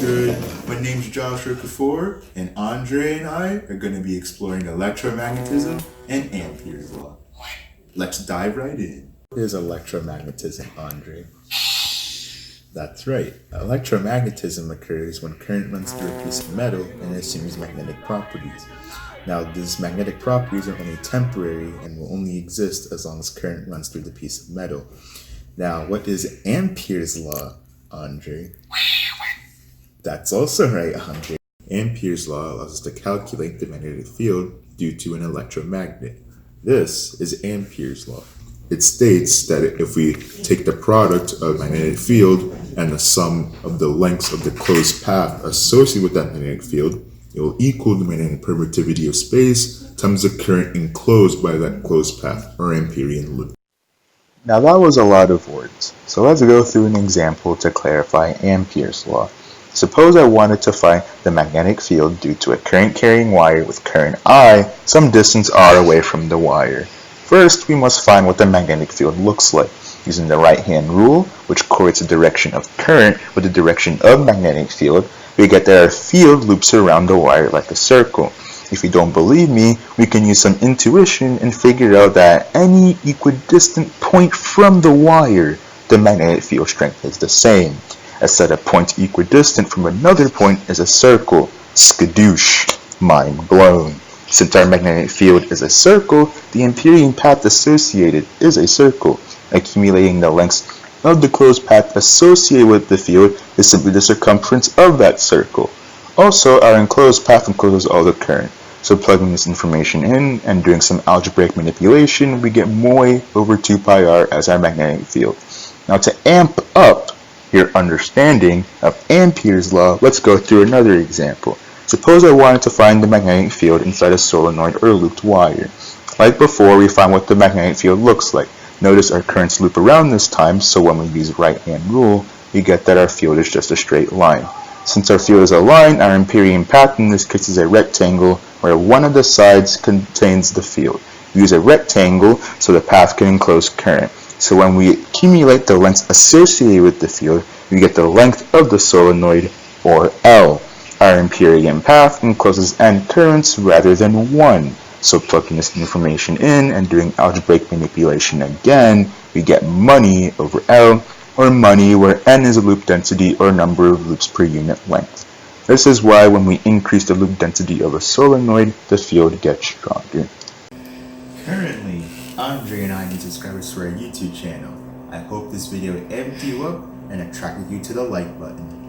good? My name's Joshua Kafour, and Andre and I are going to be exploring electromagnetism and Ampere's law. Let's dive right in. Here's electromagnetism, Andre. That's right. Electromagnetism occurs when current runs through a piece of metal and assumes magnetic properties. Now, these magnetic properties are only temporary and will only exist as long as current runs through the piece of metal. Now, what is Ampere's law, Andre? That's also right, Andre. Ampere's law allows us to calculate the magnetic field due to an electromagnet. This is Ampere's law. It states that if we take the product of magnetic field and the sum of the lengths of the closed path associated with that magnetic field, it will equal the magnetic permittivity of space times the current enclosed by that closed path, or Amperian loop. Now that was a lot of words, so let's go through an example to clarify Ampere's law. Suppose I wanted to find the magnetic field due to a current-carrying wire with current I some distance r away from the wire. First, we must find what the magnetic field looks like. Using the right-hand rule, which correlates the direction of current with the direction of magnetic field, we get that our field loops around the wire like a circle. If you don't believe me, we can use some intuition and figure out that at any equidistant point from the wire, the magnetic field strength is the same. A set of points equidistant from another point is a circle. Skadoosh. Mind blown. Since our magnetic field is a circle, the Amperian path associated is a circle. Accumulating the lengths of the closed path associated with the field is simply the circumference of that circle. Also, our enclosed path encloses all the current. So plugging this information in and doing some algebraic manipulation, we get μ over 2 pi r as our magnetic field. Now to amp up your understanding of Ampere's law, let's go through another example. Suppose I wanted to find the magnetic field inside a solenoid or looped wire. Like before, we find what the magnetic field looks like. Notice our currents loop around this time, so when we use right-hand rule, we get that our field is just a straight line. Since our field is a line, our Amperian path in this case is a rectangle where one of the sides contains the field. We use a rectangle so the path can enclose current. So when we accumulate the lengths associated with the field, we get the length of the solenoid, or L. Our Amperian path encloses n currents rather than one. So plugging this information in and doing algebraic manipulation again, we get money over L, or money where n is a loop density or number of loops per unit length. This is why when we increase the loop density of a solenoid, the field gets stronger. Currently, Andre and I need subscribers to our YouTube channel. I hope this video amped you up and attracted you to the like button.